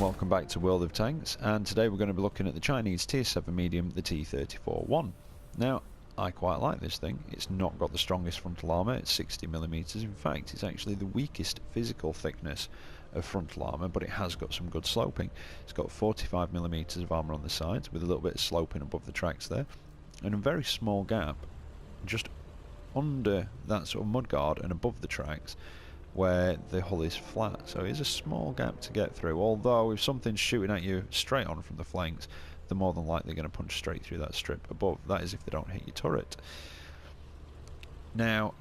welcome back to World of Tanks, and today we're going to be looking at the Chinese Tier 7 medium, the T-34-1. Now, I quite like this thing. It's not got the strongest frontal armour, it's 60mm. In fact, it's actually the weakest physical thickness of frontal armour, but it has got some good sloping. It's got 45mm of armour on the sides, with a little bit of sloping above the tracks there, and a very small gap just under that sort of mudguard and above the tracks, where the hull is flat. So it's a small gap to get through, although if something's shooting at you straight on from the flanks, they're more than likely going to punch straight through that strip above. That is if they don't hit your turret. Now,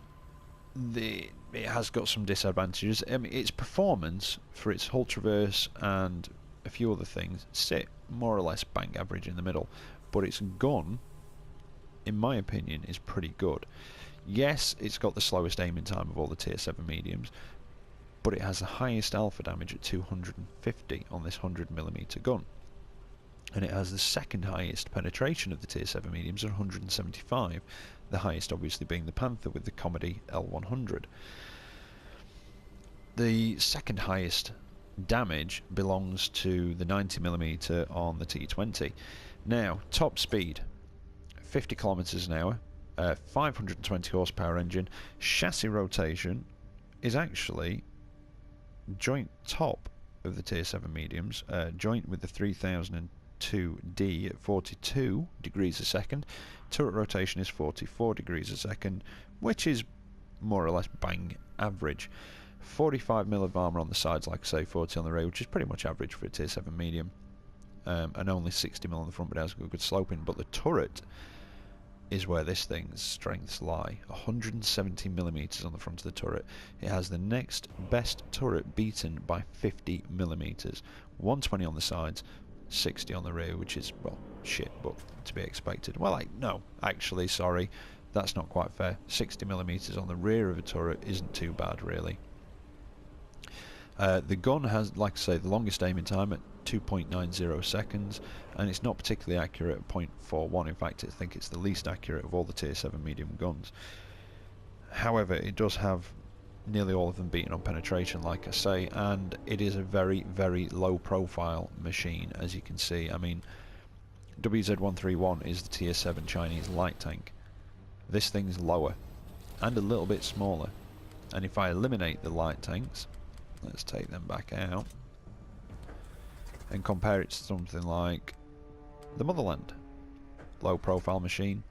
it has got some disadvantages. I mean, its performance for its hull traverse and a few other things sit more or less bang average in the middle, but its gun, in my opinion, is pretty good. Yes, it's got the slowest aiming time of all the Tier 7 mediums, but it has the highest alpha damage at 250 on this 100mm gun. And it has the second highest penetration of the Tier 7 mediums at 175, the highest obviously being the Panther with the Comedy L100. The second highest damage belongs to the 90mm on the T20. Now, top speed, 50 kilometers an hour. 520 horsepower engine. Chassis rotation is actually joint top of the Tier 7 mediums, joint with the 3002D at 42 degrees a second. Turret rotation is 44 degrees a second, which is more or less bang average. 45mm of armour on the sides, like I say, 40 on the rear, which is pretty much average for a Tier 7 medium, and only 60mm on the front, but it has good sloping. But the turret is where this thing's strengths lie. 170mm on the front of the turret. It has the next best turret beaten by 50mm. 120 on the sides, 60 on the rear, which is, well, shit, but to be expected. Well, no, actually, sorry, that's not quite fair. 60mm on the rear of a turret isn't too bad, really. The gun has, like I say, the longest aiming time at 2.90 seconds, and it's not particularly accurate at 0.41. In fact, I think it's the least accurate of all the Tier 7 medium guns. However, it does have nearly all of them beaten on penetration, like I say, and it is a very, very low profile machine, as you can see. I mean, WZ-131 is the Tier 7 Chinese light tank. This thing's lower and a little bit smaller, and if I eliminate the light tanks, let's take them back out and compare it to something like the Motherland. Low profile machine.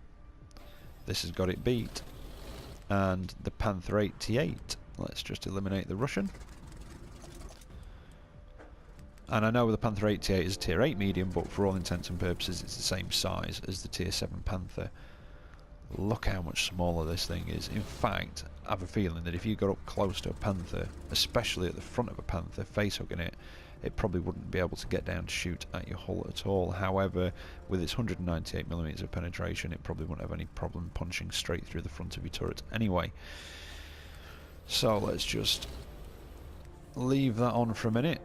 This has got it beat. And the Panther 88. Let's just eliminate the Russian. And I know the Panther 88 is a Tier 8 medium, but for all intents and purposes it's the same size as the Tier 7 Panther. Look how much smaller this thing is. In fact, I have a feeling that if you got up close to a Panther, especially at the front of a Panther, face-hugging it, it probably wouldn't be able to get down to shoot at your hull at all. However, with its 198mm of penetration, it probably wouldn't have any problem punching straight through the front of your turret anyway. So let's just leave that on for a minute.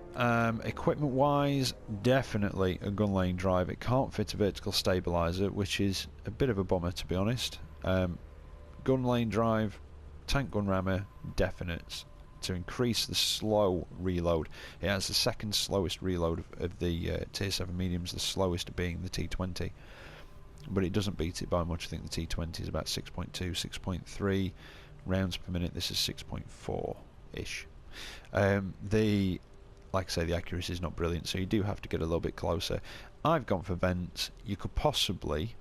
Equipment wise, definitely a gun lane drive. It can't fit a vertical stabilizer, which is a bit of a bummer, to be honest. Gun lane drive, tank gun rammer, definites. To increase the slow reload, it has the second slowest reload of the Tier 7 mediums, the slowest being the T20, but it doesn't beat it by much. I think the T20 is about 6.2, 6.3 rounds per minute. This is 6.4 ish. Like I say, the accuracy is not brilliant, so you do have to get a little bit closer. I've gone for vents. You could possibly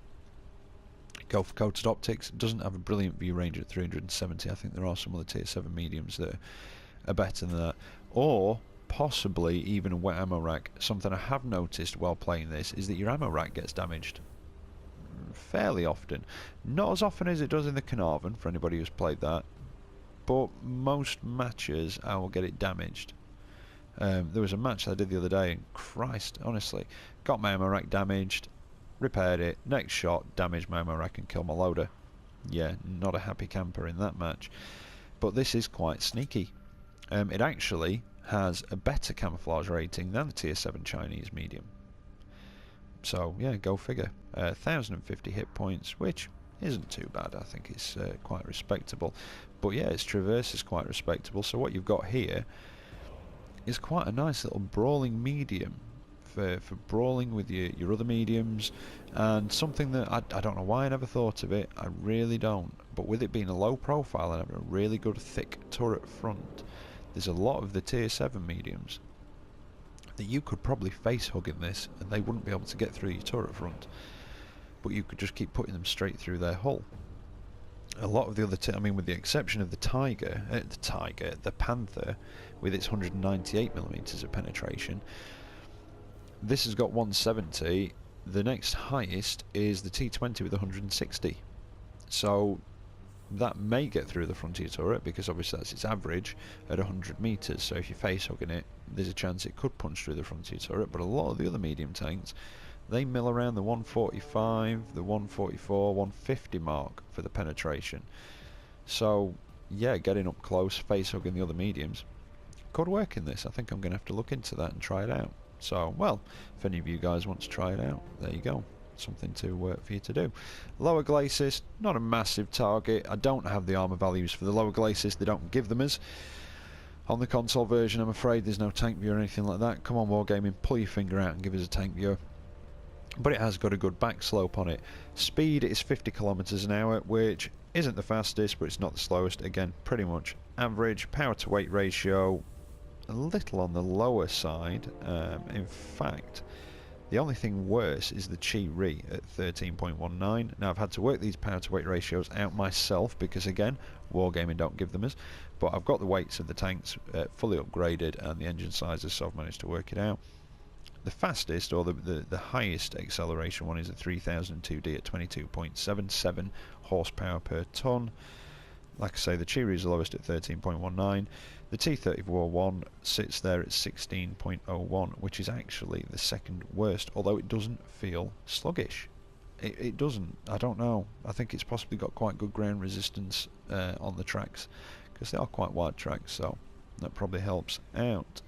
go for coated optics. It doesn't have a brilliant view range at 370. I think there are some other Tier 7 mediums that are better than that. Or possibly even a wet ammo rack. Something I have noticed while playing this is that your ammo rack gets damaged fairly often. Not as often as it does in the Carnarvon, for anybody who's played that, but most matches I will get it damaged. There was a match I did the other day, and Christ, honestly, got my ammo rack damaged, repaired it, next shot, damaged my ammo rack and killed my loader. Yeah, not a happy camper in that match. But this is quite sneaky. It actually has a better camouflage rating than the Tier 7 Chinese medium. So, yeah, go figure. 1,050 hit points, which isn't too bad. I think it's quite respectable. But yeah, its traverse is quite respectable. So what you've got here is quite a nice little brawling medium for brawling with your other mediums, and something that I don't know why I never thought of it. I really don't. But with it being a low profile and having a really good thick turret front, there's a lot of the tier 7 mediums that you could probably face hug in this and they wouldn't be able to get through your turret front, but you could just keep putting them straight through their hull. A lot of the other, I mean, with the exception of the the Panther, with its 198mm of penetration, this has got 170. The next highest is the T-20 with 160. So that may get through the frontier turret, because obviously that's its average at 100 meters. So if you're face hugging it, there's a chance it could punch through the frontier turret. But a lot of the other medium tanks, they mill around the 145, the 144, 150 mark for the penetration. So yeah, getting up close, face hugging the other mediums could work in this. I think I'm going to have to look into that and try it out. So, well, if any of you guys want to try it out, there you go. Something to for you to do. Lower glacis, not a massive target. I don't have the armor values for the lower glacis. They don't give them us. On the console version, I'm afraid there's no tank view or anything like that. Come on, Wargaming, pull your finger out and give us a tank view. But it has got a good back slope on it. Speed is 50 kilometers an hour, which isn't the fastest, but it's not the slowest. Again, pretty much average. Power to weight ratio, a little on the lower side. In fact, the only thing worse is the Chi-Ri at 13.19. Now, I've had to work these power to weight ratios out myself because, again, Wargaming don't give them us. But I've got the weights of the tanks fully upgraded and the engine sizes, so I've managed to work it out. The fastest, or the highest acceleration one, is a 3002D at 22.77 horsepower per ton. Like I say, the Chi-Ri is the lowest at 13.19. The T-34-1 sits there at 16.01, which is actually the second worst, although it doesn't feel sluggish. It doesn't. I don't know. I think it's possibly got quite good ground resistance on the tracks, because they are quite wide tracks, so that probably helps out.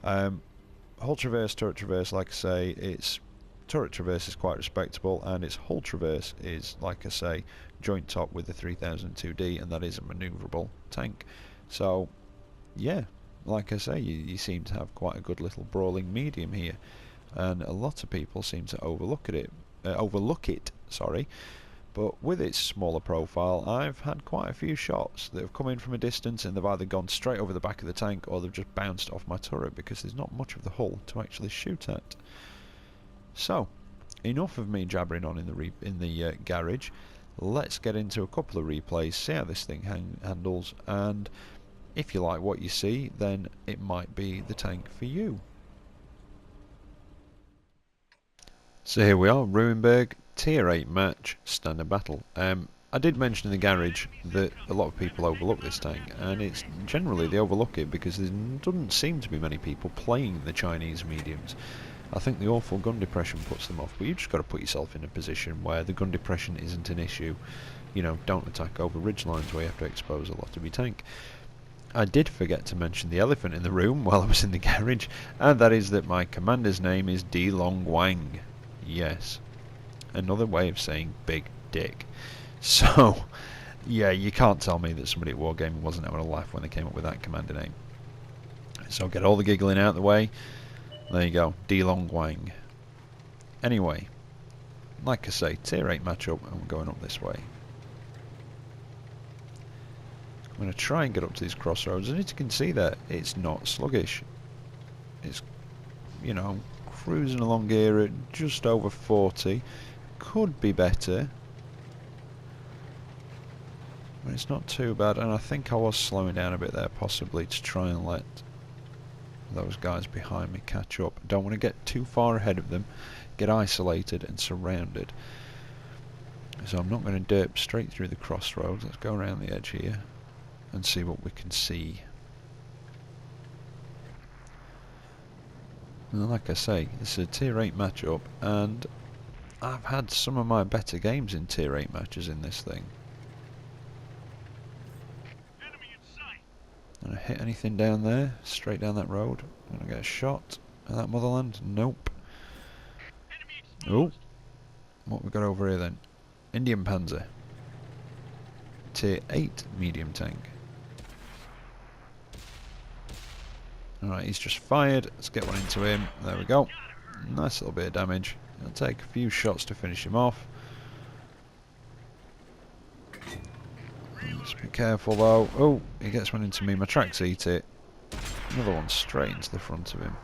Hull traverse, turret traverse, like I say, its turret traverse is quite respectable, and its hull traverse is, like I say, joint top with the 3002D, and that is a manoeuvrable tank. So yeah, like I say, you seem to have quite a good little brawling medium here, and a lot of people seem to overlook it, sorry. But with its smaller profile, I've had quite a few shots that have come in from a distance and they've either gone straight over the back of the tank, or they've just bounced off my turret because there's not much of the hull to actually shoot at. So, enough of me jabbering on in the garage. Let's get into a couple of replays, see how this thing handles, and if you like what you see, then it might be the tank for you. So here we are, Ruinberg, Tier 8 match, standard battle. I did mention in the garage that a lot of people overlook this tank, and it's generally they overlook it because there doesn't seem to be many people playing the Chinese mediums. I think the awful gun depression puts them off, but you've just got to put yourself in a position where the gun depression isn't an issue. You know, don't attack over ridge lines where you have to expose a lot of your tank. I did forget to mention the elephant in the room while I was in the garage, and that is that my commander's name is D. Long Wang. Yes, another way of saying big dick. So, yeah, you can't tell me that somebody at Wargaming wasn't having a laugh when they came up with that commander name. So get all the giggling out of the way. There you go, D. Long Wang. Anyway, like I say, Tier 8 matchup, and we're going up this way. I'm going to try and get up to these crossroads, and as you can see there, it's not sluggish. It's, you know, cruising along here at just over 40. Could be better, but it's not too bad, and I think I was slowing down a bit there, possibly to try and let those guys behind me catch up. Don't want to get too far ahead of them, get isolated and surrounded. So I'm not going to derp straight through the crossroads. Let's go around the edge here and see what we can see. Well, like I say, it's a Tier 8 matchup, and I've had some of my better games in Tier 8 matches in this thing. Gonna hit anything down there? Straight down that road? Gonna get a shot at that motherland? Nope. Oh, what we got over here then? Indian Panzer. Tier 8 medium tank. Alright, he's just fired. Let's get one into him. There we go. Nice little bit of damage. It'll take a few shots to finish him off. Let's be careful though. Oh, he gets one into me. My tracks eat it. Another one straight into the front of him.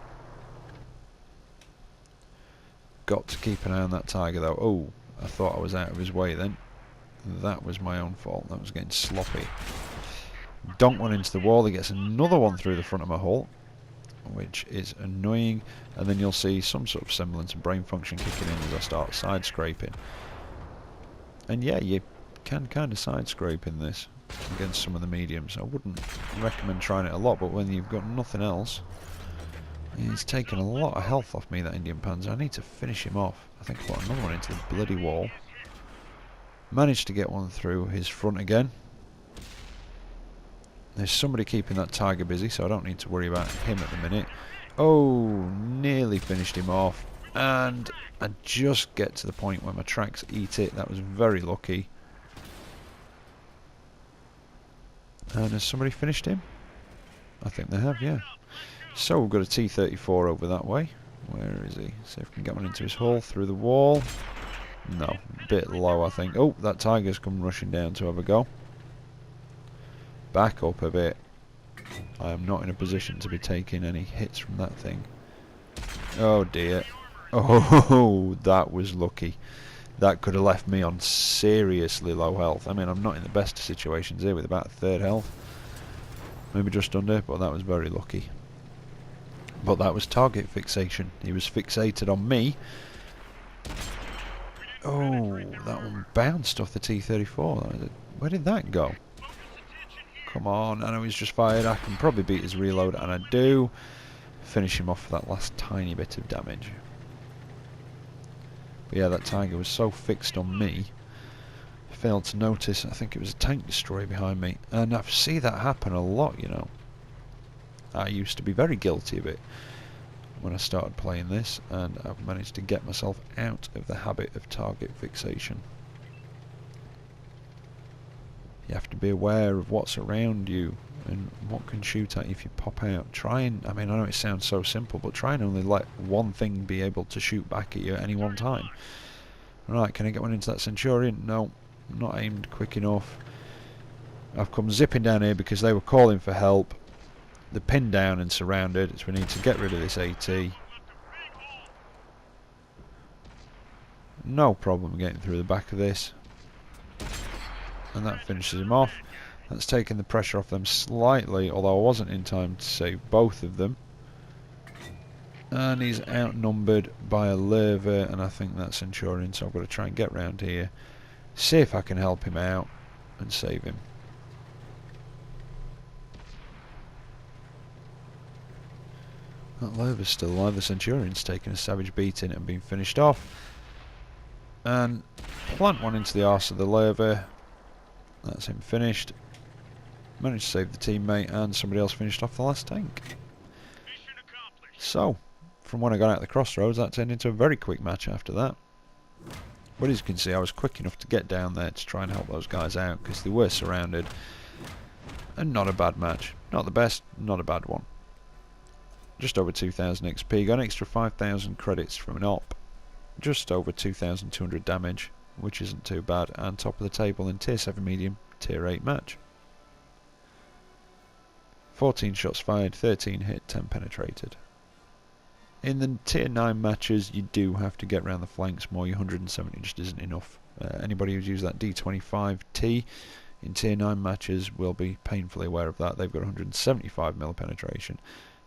Got to keep an eye on that tiger though. Oh, I thought I was out of his way then. That was my own fault. That was getting sloppy. Donk one into the wall. He gets another one through the front of my hull, which is annoying. And then you'll see some sort of semblance of brain function kicking in as I start side scraping. And yeah, you can kind of side scrape in this against some of the mediums. I wouldn't recommend trying it a lot, but when you've got nothing else, he's taken a lot of health off me, that Indian Panzer. I need to finish him off. I think I put another one into the bloody wall. Managed to get one through his front again. There's somebody keeping that tiger busy, so I don't need to worry about him at the minute. Oh, nearly finished him off. And I just get to the point where my tracks eat it. That was very lucky. And has somebody finished him? I think they have, yeah. So we've got a T-34 over that way. Where is he? See if we can get one into his hull through the wall. No, a bit low I think. Oh, that tiger's come rushing down to have a go. Back up a bit. I am not in a position to be taking any hits from that thing. Oh dear. Oh, that was lucky. That could have left me on seriously low health. I mean, I'm not in the best of situations here with about a third health. Maybe just under, but that was very lucky. But that was target fixation. He was fixated on me. Oh, that one bounced off the T-34. Where did that go? Come on, I know he's just fired. I can probably beat his reload, and I do. Finish him off for that last tiny bit of damage. But yeah, that tiger was so fixed on me, I failed to notice. I think it was a tank destroyer behind me, and I see that happen a lot, you know. I used to be very guilty of it when I started playing this, and I've managed to get myself out of the habit of target fixation. You have to be aware of what's around you and what can shoot at you if you pop out. Try and, I mean, I know it sounds so simple, but try and only let one thing be able to shoot back at you at any one time. Right, can I get one into that Centurion? No, not aimed quick enough. I've come zipping down here because they were calling for help. They're pinned down and surrounded, so we need to get rid of this AT. No problem getting through the back of this. And that finishes him off. That's taken the pressure off them slightly, although I wasn't in time to save both of them. And he's outnumbered by a Lerva, and I think that's Centurion, so I've got to try and get round here, see if I can help him out and save him. That Lerva's still alive. The Centurion's taken a savage beating and been finished off. And plant one into the arse of the Lerva. That's him finished. Managed to save the teammate, and somebody else finished off the last tank. So, from when I got out of the crossroads, that turned into a very quick match after that. But as you can see, I was quick enough to get down there to try and help those guys out, because they were surrounded. And not a bad match. Not the best, not a bad one. Just over 2,000 XP, got an extra 5,000 credits from an op. Just over 2,200 damage, which isn't too bad, and top of the table in Tier 7 medium, Tier 8 match. 14 shots fired, 13 hit, 10 penetrated. In the Tier 9 matches, you do have to get around the flanks more. Your 170 just isn't enough. Anybody who's used that D25T in Tier 9 matches will be painfully aware of that. They've got 175mm penetration.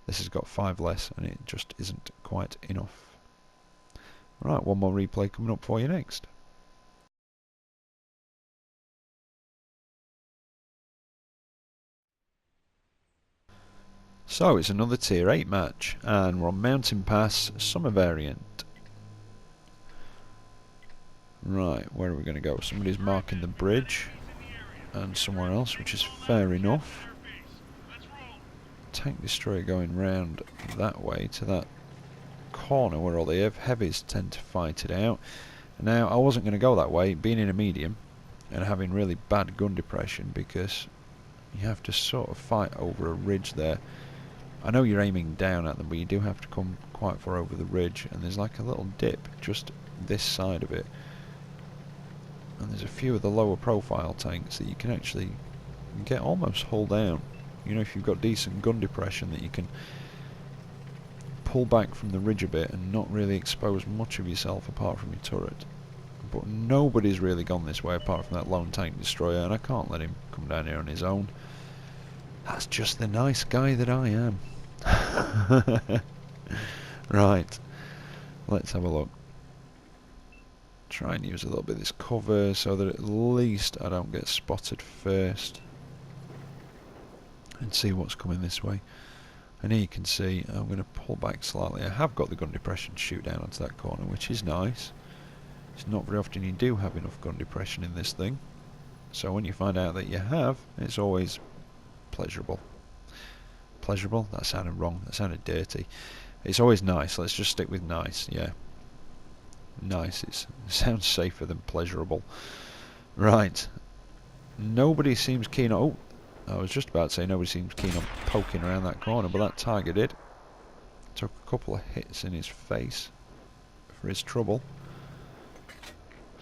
This has got 5 less, and it just isn't quite enough. Right, one more replay coming up for you next. So it's another Tier 8 match, and we're on Mountain Pass, Summer Variant. Right, where are we going to go? Somebody's marking the bridge, and somewhere else, which is fair enough. Tank destroyer going round that way to that corner where all the heavies tend to fight it out. Now, I wasn't going to go that way, being in a medium, and having really bad gun depression, because you have to sort of fight over a ridge there. I know you're aiming down at them, but you do have to come quite far over the ridge, and there's like a little dip just this side of it, and there's a few of the lower profile tanks that you can actually get almost hull down. You know, if you've got decent gun depression, that you can pull back from the ridge a bit and not really expose much of yourself apart from your turret. But nobody's really gone this way apart from that lone tank destroyer, and I can't let him come down here on his own. That's just the nice guy that I am. Right, let's have a look. Try and use a little bit of this cover so that at least I don't get spotted first, and see what's coming this way. And here you can see I'm going to pull back slightly. I have got the gun depression to shoot down onto that corner, which is nice. It's not very often you do have enough gun depression in this thing, so when you find out that you have, it's always pleasurable. Pleasurable? That sounded wrong. That sounded dirty. It's always nice. Let's just stick with nice. Yeah. Nice. It sounds safer than pleasurable. Right. Nobody seems keen on... Oh, I was just about to say nobody seems keen on poking around that corner, but that tiger did. Took a couple of hits in his face for his trouble.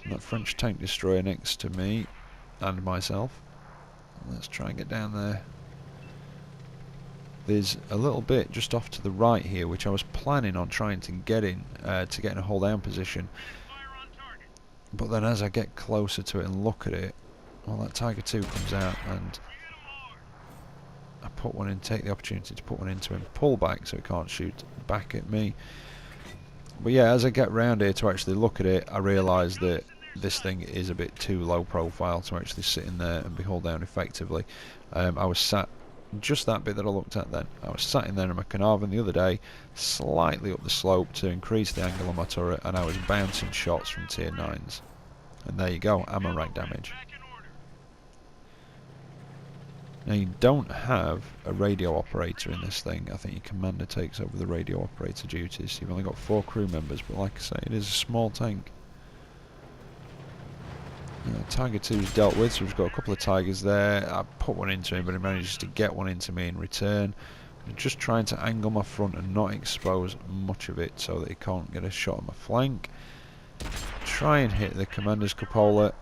And that French tank destroyer next to me and myself. Let's try and get down there. There's a little bit just off to the right here, which I was planning on trying to get in a hold down position. But then as I get closer to it and look at it, well, that Tiger 2 comes out, and I put one in, take the opportunity to put one into him, pull back so it can't shoot back at me. But yeah, as I get round here to actually look at it, I realise that this thing is a bit too low profile to actually sit in there and be hauled down effectively. I was sat, just that bit that I looked at then, I was sat in there in my Carnarvon the other day, slightly up the slope to increase the angle of my turret, and I was bouncing shots from tier 9s. And there you go, ammo rack damage. Now you don't have a radio operator in this thing. I think your commander takes over the radio operator duties. You've only got 4 crew members, but like I say, it is a small tank. Tiger 2's dealt with, so we've got a couple of Tigers there. I put one into him, but he manages to get one into me in return. I'm just trying to angle my front and not expose much of it so that he can't get a shot on my flank. Try and hit the commander's cupola,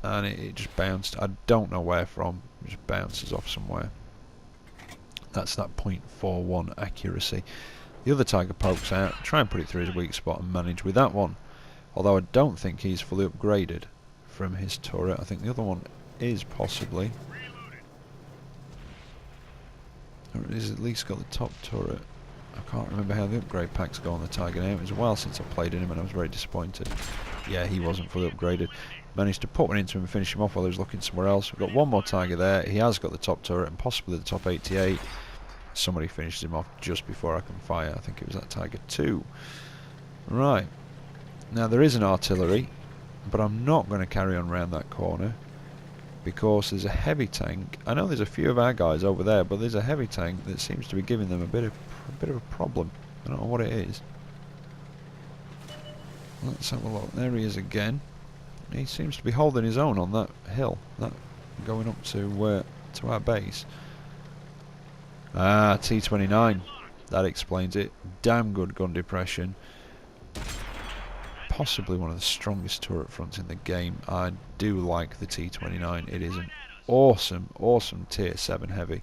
and it just bounced. I don't know where from. It just bounces off somewhere. That's that .41 accuracy. The other Tiger pokes out. Try and put it through his weak spot and manage with that one. Although I don't think he's fully upgraded from his turret. I think the other one is possibly. Or he's at least got the top turret. I can't remember how the upgrade packs go on the Tiger now. It was a while since I played in him and I was very disappointed. Yeah, he wasn't fully upgraded. Managed to put one into him and finish him off while he was looking somewhere else. We've got one more Tiger there. He has got the top turret and possibly the top 88. Somebody finished him off just before I can fire. I think it was that Tiger 2. Right. Now there is an artillery, but I'm not going to carry on round that corner because there's a heavy tank. I know there's a few of our guys over there, but there's a heavy tank that seems to be giving them a bit of a problem. I don't know what it is. Let's have a look. There he is again. He seems to be holding his own on that hill, that going up to our base. Ah, T-29. That explains it. Damn good gun depression. Possibly one of the strongest turret fronts in the game. I do like the T-29. It is an awesome, awesome tier 7 heavy.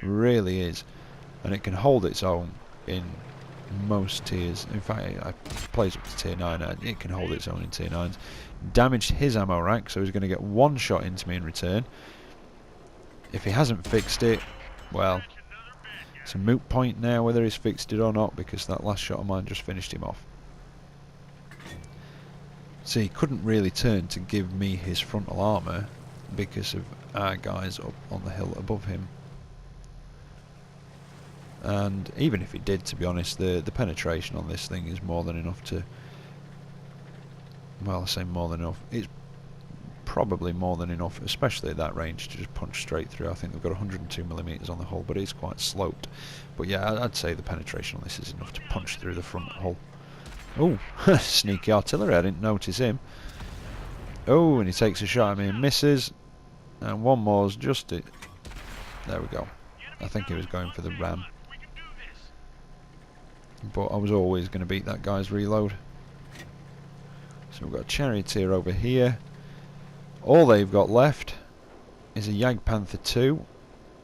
Really is. And it can hold its own in most tiers. In fact, it plays up to tier 9. It can hold its own in tier 9s. Damaged his ammo rack, so he's going to get one shot into me in return. If he hasn't fixed it, well, it's a moot point now whether he's fixed it or not, because that last shot of mine just finished him off. So he couldn't really turn to give me his frontal armour because of our guys up on the hill above him. And even if he did, to be honest, the penetration on this thing is more than enough to... Well, I say more than enough. It's probably more than enough, especially at that range, to just punch straight through. I think they've got 102mm on the hull, but it's quite sloped. But yeah, I'd say the penetration on this is enough to punch through the front hull. Oh, sneaky artillery, I didn't notice him. Oh, and he takes a shot at me and misses. And one more's just it. There we go. I think he was going for the ram. but I was always going to beat that guy's reload. So we've got a Charioteer over here. All they've got left is a Jagdpanther 2,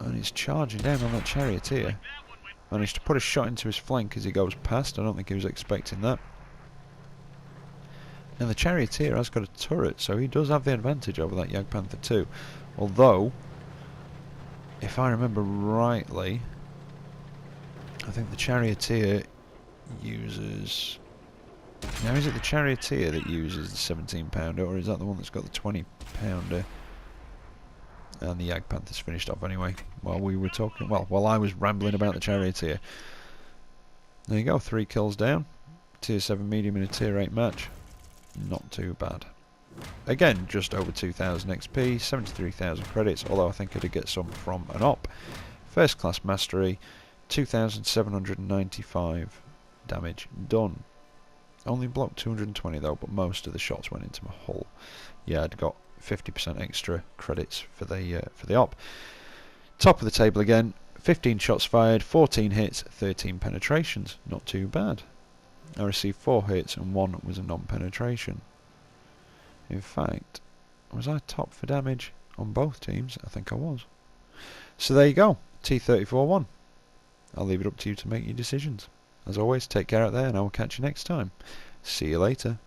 and he's charging down on that Charioteer. Managed to put a shot into his flank as he goes past. I don't think he was expecting that. Now the Charioteer has got a turret, so he does have the advantage over that Jagdpanther 2. Although, if I remember rightly, I think the Charioteer uses... Now is it the Charioteer that uses the 17 pounder, or is that the one that's got the 20 pounder? And the Jagdpanther's finished off anyway, while we were talking, well, while I was rambling about the Charioteer. There you go, 3 kills down. Tier 7 medium in a tier 8 match. Not too bad. Again, just over 2,000 XP, 73,000 credits, although I think I did get some from an op. First class mastery, 2,795 damage done. Only blocked 220 though, but most of the shots went into my hull. Yeah, I'd got 50% extra credits for the op. Top of the table again, 15 shots fired, 14 hits, 13 penetrations. Not too bad. I received 4 hits and 1 was a non-penetration. In fact, was I top for damage on both teams? I think I was. So there you go, T-34-1. I'll leave it up to you to make your decisions. As always, take care out there and I will catch you next time. See you later.